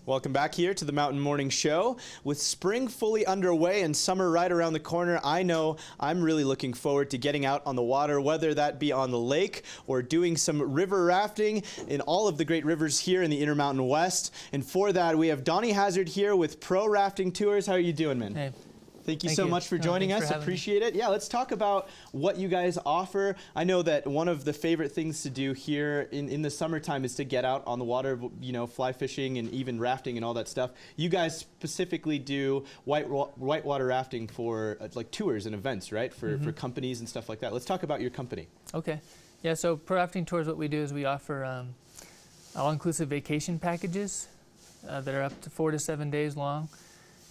Welcome back here to the Mountain Morning Show. With spring fully underway and summer right around the corner, I know I'm really looking forward to getting out on the water, whether that be on the lake or doing some river rafting in all of the great rivers here in the Intermountain West. And for that, we have Donnie Hazard here with ProRafting Tours. How are you doing, man? Hey. Thank you so much for joining us. Appreciate it. Yeah, let's talk about what you guys offer. I know that one of the favorite things to do here in the summertime is to get out on the water, you know, fly fishing and even rafting and all that stuff. You guys specifically do whitewater rafting for like tours and events, right? For companies and stuff like that. Let's talk about your company. Okay. Yeah, so ProRafting Tours, what we do is we offer all-inclusive vacation packages that are up to 4 to 7 days long.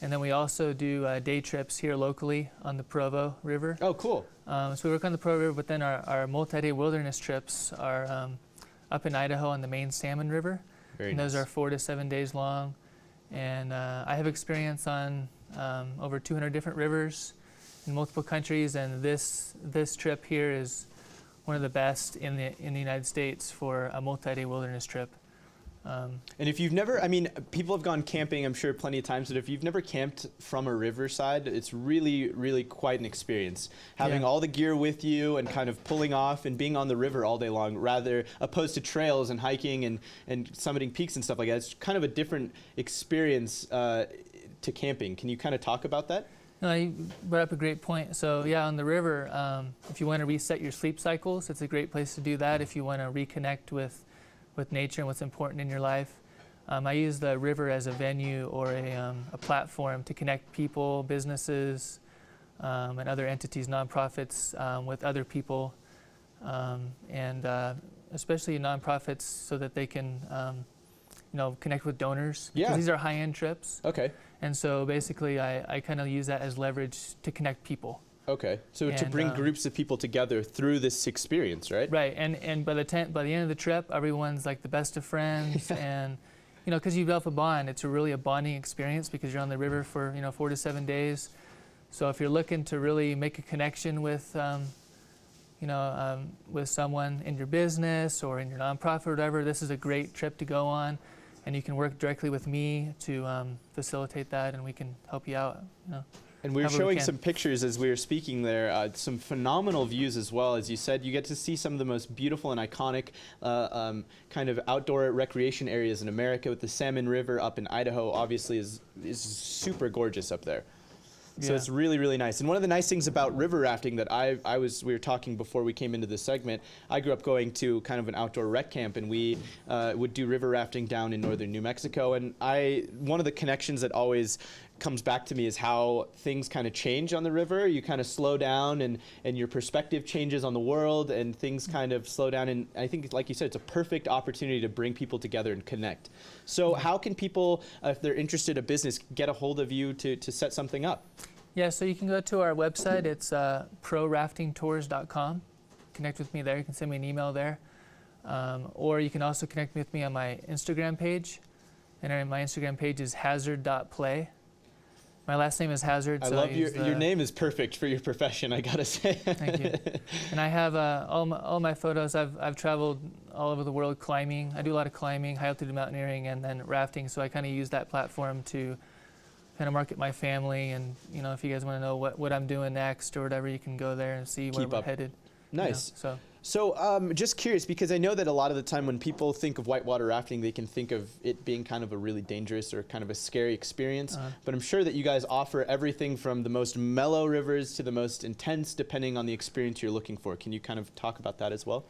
And then we also do day trips here locally on the Provo River. Oh, cool. So we work on the Provo River, but then our multi-day wilderness trips are up in Idaho on the main Salmon River. Very and nice. Those are 4 to 7 days long. And I have experience on over 200 different rivers in multiple countries, and this trip here is one of the best in the United States for a multi-day wilderness trip. And if you've never, I mean, people have gone camping, I'm sure, plenty of times, but if you've never camped from a riverside, it's really, really quite an experience. Having all the gear with you and kind of pulling off and being on the river all day long, rather opposed to trails and hiking and summiting peaks and stuff like that. It's kind of a different experience to camping. Can you kind of talk about that? No, you brought up a great point. So yeah, on the river, if you want to reset your sleep cycles, it's a great place to do that. If you want to reconnect with nature and what's important in your life. I use the river as a venue or a platform to connect people, businesses, and other entities, nonprofits, with other people, and especially nonprofits so that they can connect with donors. Yeah. Because these are high-end trips. Okay. And so basically I kind of use that as leverage to connect people. Okay, so to bring groups of people together through this experience, right? Right, and by the end of the trip, everyone's like the best of friends, and because you develop a bond, it's really a bonding experience because you're on the river for 4 to 7 days. So if you're looking to really make a connection with with someone in your business or in your nonprofit or whatever, this is a great trip to go on, and you can work directly with me to facilitate that, and we can help you out. And we were showing some pictures as we were speaking there, some phenomenal views as well. As you said, you get to see some of the most beautiful and iconic kind of outdoor recreation areas in America, with the Salmon River up in Idaho obviously is super gorgeous up there. So it's really, really nice. And one of the nice things about river rafting that we were talking before we came into this segment, I grew up going to kind of an outdoor rec camp, and we would do river rafting down in northern New Mexico. And one of the connections that always comes back to me is how things kind of change on the river. You kind of slow down, and your perspective changes on the world, and things kind of slow down. And I think, like you said, it's a perfect opportunity to bring people together and connect. So how can people, if they're interested in a business, get a hold of you to set something up? Yeah, so you can go to our website. It's ProRaftingTours.com. Connect with me there. You can send me an email there. Or you can also connect with me on my Instagram page. And my Instagram page is hazard.play. My last name is Hazard. I love your name is perfect for your profession, I gotta say. Thank you. And I have all my photos. I've traveled all over the world climbing. I do a lot of climbing, high altitude mountaineering, and then rafting. So I kind of use that platform to kind of market my family. And if you guys want to know what I'm doing next or whatever, you can go there and see where we're headed. Nice. So just curious, because I know that a lot of the time when people think of whitewater rafting, they can think of it being kind of a really dangerous or kind of a scary experience. But I'm sure that you guys offer everything from the most mellow rivers to the most intense, depending on the experience you're looking for. Can you kind of talk about that as well?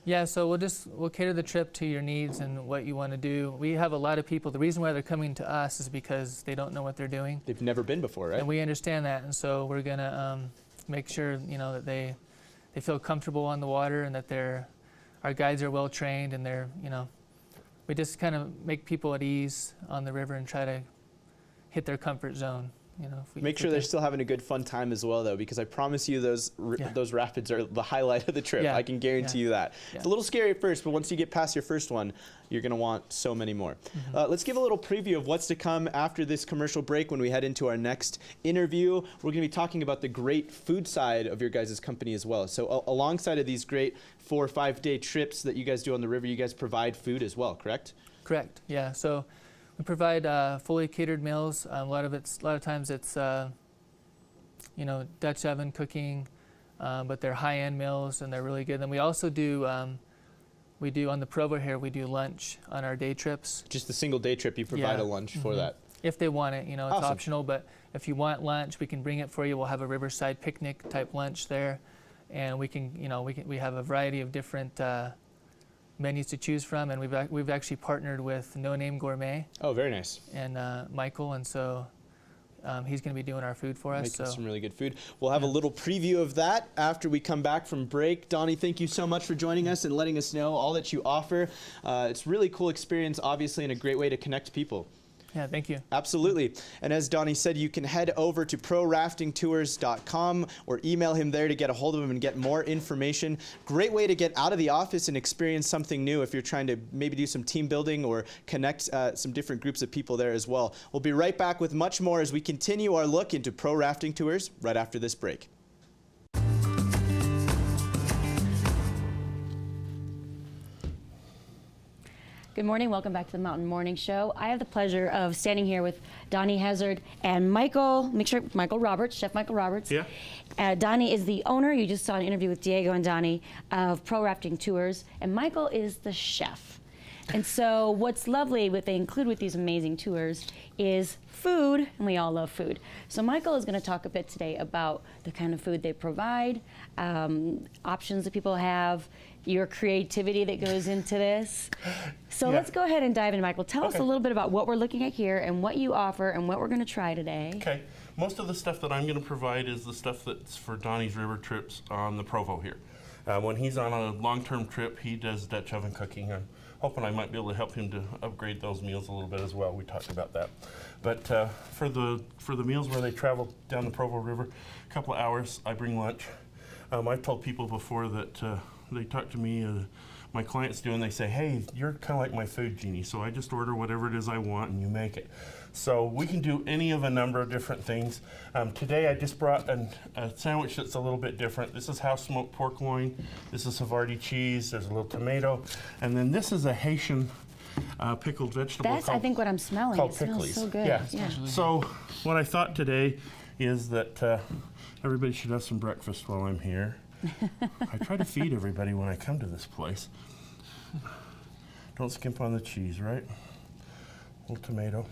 Yeah, so we'll cater the trip to your needs and what you want to do. We have a lot of people. The reason why they're coming to us is because they don't know what they're doing. They've never been before, right? And we understand that, and so we're gonna make sure that they feel comfortable on the water, and that our guides are well trained, and we just kind of make people at ease on the river and try to hit their comfort zone. Make sure they're still having a good fun time as well, though, because I promise you those rapids are the highlight of the trip. I can guarantee you that. It's a little scary at first, but once you get past your first one, you're going to want so many more. Let's give a little preview of what's to come after this commercial break. When we head into our next interview, we're going to be talking about the great food side of your guys' company as well. So alongside of these great 4 or 5 day trips that you guys do on the river, you guys provide food as well, correct? Correct, yeah. So We provide fully catered meals. A lot of times it's you know, Dutch oven cooking, but they're high-end meals and they're really good. Then we also do on the Provo here, we do lunch on our day trips. Just a single day trip, you provide a lunch for that. If they want it, you know, it's Awesome. optional, but if you want lunch, we can bring it for you. We'll have a riverside picnic type lunch there, and we have a variety of different menus to choose from, and we've actually partnered with No Name Gourmet. Oh, very nice. And Michael, and so he's going to be doing our food for us. Making So some really good food. We'll have a little preview of that after we come back from break. Donnie, thank you so much for joining us and letting us know all that you offer. It's a really cool experience, obviously, and a great way to connect people. yeah, thank you. Absolutely. And as Donnie said, you can head over to ProRaftingTours.com or email him there to get a hold of him and get more information. Great way to get out of the office and experience something new if you're trying to maybe do some team building or connect some different groups of people there as well. We'll be right back with much more as we continue our look into Pro Rafting Tours right after this break. Good morning, welcome back to the Mountain Morning Show. I have the pleasure of standing here with Donnie Hazard and Michael Roberts, Chef Michael Roberts. Yeah. Donnie is the owner, you just saw an interview with Diego and Donnie, of Pro Rafting Tours, and Michael is the chef. And so what's lovely, what they include with these amazing tours is food, and we all love food. So Michael is going to talk a bit today about the kind of food they provide, options that people have, your creativity that goes into this. So let's go ahead and dive in, Michael. Tell us a little bit about what we're looking at here and what you offer and what we're going to try today. Okay. Most of the stuff that I'm going to provide is the stuff that's for Donnie's river trips on the Provo here. When he's on a long-term trip, he does Dutch oven cooking. I'm hoping I might be able to help him to upgrade those meals a little bit as well. We talked about that. But for the meals where they travel down the Provo River, a couple of hours, I bring lunch. I've told people before that they talk to me, my clients do, and they say, hey, you're kind of like my food genie, so I just order whatever it is I want and you make it. So we can do any of a number of different things. Today I just brought a sandwich that's a little bit different. This is house smoked pork loin. This is Havarti cheese. There's a little tomato. And then this is a Haitian pickled vegetable. That's, I think, what I'm smelling. Called It smells pickles. so good. Yeah. Yeah. So what I thought today is that everybody should have some breakfast while I'm here. I try to feed everybody when I come to this place. Don't skimp on the cheese, right? A little tomato.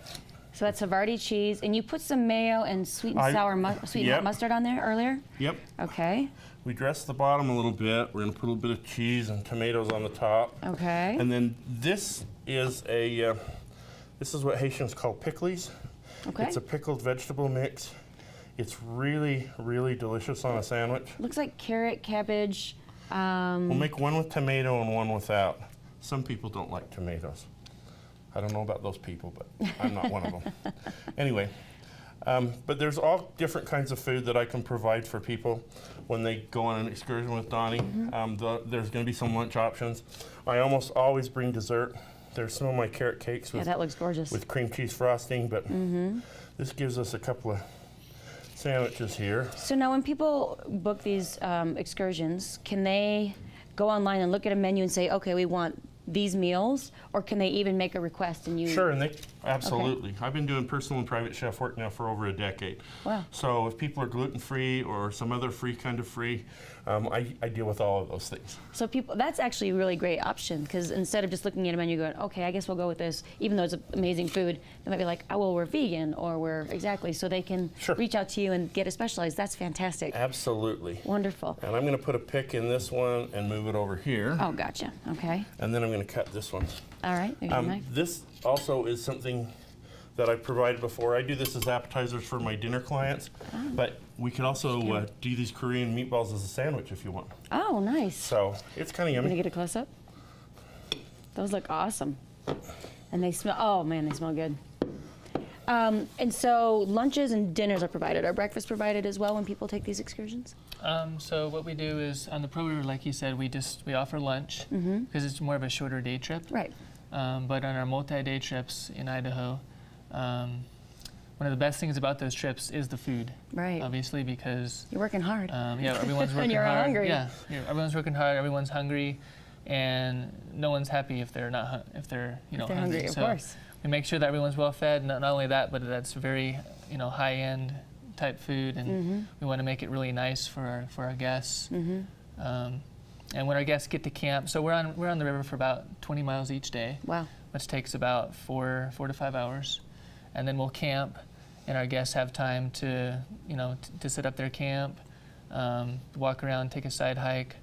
So that's Havarti cheese, and you put some mayo and sweet and sour mustard on there earlier? Yep. Okay. We dress the bottom a little bit. We're going to put a little bit of cheese and tomatoes on the top. Okay. And then this is what Haitians call pickles. Okay. It's a pickled vegetable mix. It's really, really delicious on a sandwich. Looks like carrot, cabbage. We'll make one with tomato and one without. Some people don't like tomatoes. I don't know about those people, but I'm not one of them. Anyway, but there's all different kinds of food that I can provide for people when they go on an excursion with Donnie. There's going to be some lunch options. I almost always bring dessert. There's some of my carrot cakes with, that looks gorgeous. with cream cheese frosting, but this gives us a couple of sandwiches here. So now when people book these excursions, can they go online and look at a menu and say, okay, we want these meals, or can they even make a request and you? Sure, and absolutely. Okay. I've been doing personal and private chef work now for over a decade. Wow. So if people are gluten-free or some other kind of free, I deal with all of those things. So that's actually a really great option, because instead of just looking at a menu going, okay, I guess we'll go with this, even though it's amazing food, they might be like, oh, well, we're vegan, or we're, so they can reach out to you and get it specialized. That's fantastic. Absolutely. Wonderful. And I'm going to put a pick in this one and move it over here. Oh, gotcha. Okay. And then I'm going to cut this one. All right. This also is something that I've provided before. I do this as appetizers for my dinner clients, but we can also do these Korean meatballs as a sandwich if you want. Oh, nice. So it's kind of yummy. Can I get a close up? Those look awesome. And they smell, oh man, they smell good. And so lunches and dinners are provided. Are breakfast provided as well when people take these excursions? So what we do is on the Pro River, like you said, we offer lunch because it's more of a shorter day trip. Right. But on our multi-day trips in Idaho, one of the best things about those trips is the food. Right. Obviously, because you're working hard. Yeah, everyone's working and you're hard. Hungry. Yeah, everyone's working hard. Everyone's hungry, and no one's happy if they're not hungry. Of course. we make sure that everyone's well fed. Not only that, but that's very, high-end type food, and we want to make it really nice for our guests. And when our guests get to camp, so we're on the river for about 20 miles each day. Wow. Which takes about 4 to 5 hours, and then we'll camp, and our guests have time to to set up their camp, walk around, take a side hike.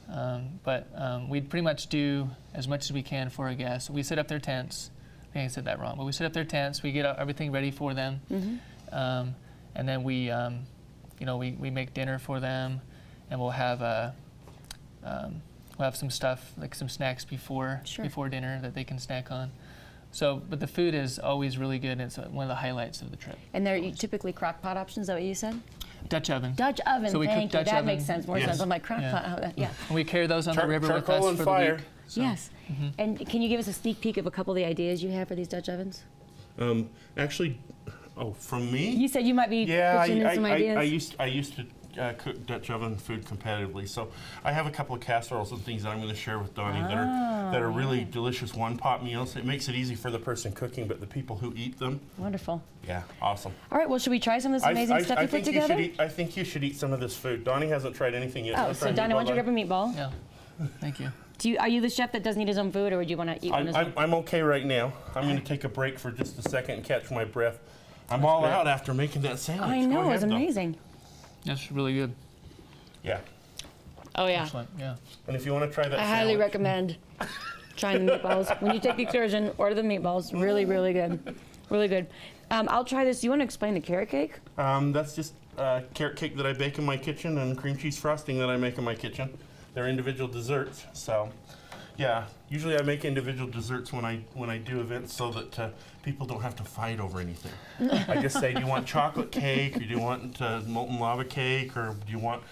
But we pretty much do as much as we can for our guests. We set up their tents. I think I said that wrong, but we set up their tents. We get everything ready for them, and then we make dinner for them, and we'll have some stuff, like some snacks before dinner that they can snack on. So, but the food is always really good. It's one of the highlights of the trip. And they're typically crock pot options, is that what you said? Dutch oven. Dutch oven, So we cook thank you. Dutch That oven. makes sense, more Yes. sense. I'm like, crock pot, yeah. And we carry those on the river with us charcoal and for fire. the week. So, Yes. And can you give us a sneak peek of a couple of the ideas you have for these Dutch ovens? Actually, from me? You said you might be Yeah, pitching in some ideas. I used to cook Dutch oven food competitively, so I have a couple of casseroles and things that I'm going to share with Donnie that are really delicious one-pot meals. It makes it easy for the person cooking, but the people who eat them. Wonderful. Yeah, awesome. All right, well, should we try some of this amazing stuff you put together? I think you should eat some of this food. Donnie hasn't tried anything yet. Oh, so Donnie, why don't you grab a meatball? Yeah. Thank you. Are you the chef that doesn't eat his own food, or would you want to eat one as well? I'm okay right now. I'm going to take a break for just a second and catch my breath. I'm all out after making that sandwich. I Go know, it was ahead, though. amazing. That's really good. Yeah. Oh, yeah. Excellent. Yeah. And if you want to try that I highly sandwich, recommend trying the meatballs. When you take the excursion, order the meatballs. Really, really good. Really good. I'll try this. You want to explain the carrot cake? That's just carrot cake that I bake in my kitchen and cream cheese frosting that I make in my kitchen. They're individual desserts, so yeah. Usually I make individual desserts when I do events so that people don't have to fight over anything. I just say, do you want chocolate cake, or do you want molten lava cake, or do you want,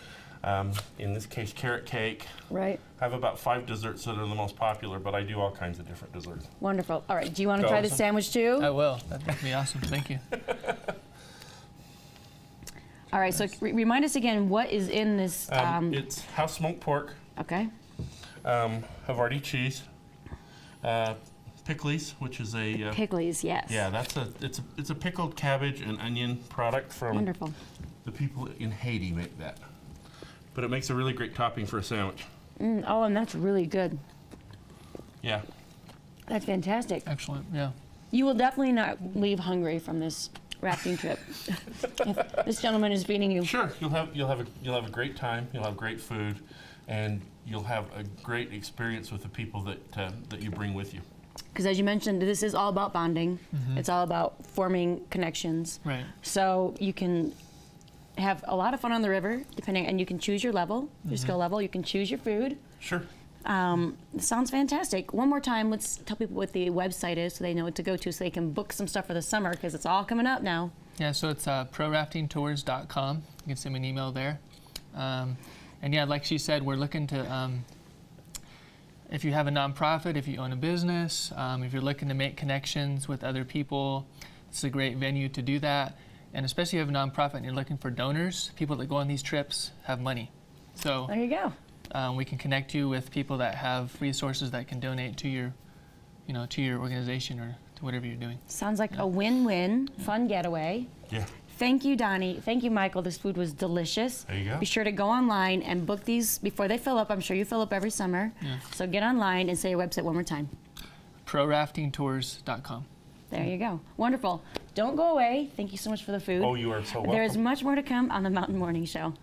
in this case, carrot cake? Right. I have about 5 desserts that are the most popular, but I do all kinds of different desserts. Wonderful. All right. Do you want to Go. try the sandwich too? I will. That'd be awesome. Thank you. All right. So remind us again, what is in this? It's house smoked pork, Okay. Havarti cheese, pickles, which is a Pickles, yes. yeah, it's a pickled cabbage and onion product from Wonderful. the people in Haiti make that. But it makes a really great topping for a sandwich. Oh, and that's really good. Yeah. That's fantastic. Excellent. Yeah. You will definitely not leave hungry from this rafting trip. If this gentleman is feeding you. Sure, you'll have a great time. You'll have great food, and you'll have a great experience with the people that you bring with you. Because as you mentioned, this is all about bonding. It's all about forming connections. Right. So you can have a lot of fun on the river, and you can choose your level, your skill level. You can choose your food. Sure. Sounds fantastic. One more time, let's tell people what the website is so they know what to go to, so they can book some stuff for the summer, because it's all coming up now. Yeah, so it's ProRaftingTours.com. You can send me an email there. And yeah, like she said, we're looking to, if you have a nonprofit, if you own a business, if you're looking to make connections with other people, it's a great venue to do that. And especially if you have a nonprofit and you're looking for donors, people that go on these trips have money. So There you go. we can connect you with people that have resources that can donate to your, to your organization or to whatever you're doing. Sounds like a win-win, fun getaway. Yeah. Thank you, Donnie. Thank you, Michael. This food was delicious. There you go. Be sure to go online and book these before they fill up. I'm sure you fill up every summer. Yeah. So get online and say your website one more time. ProRaftingTours.com. There you go. Wonderful. Don't go away. Thank you so much for the food. Oh, you are so welcome. There's much more to come on the Mountain Morning Show.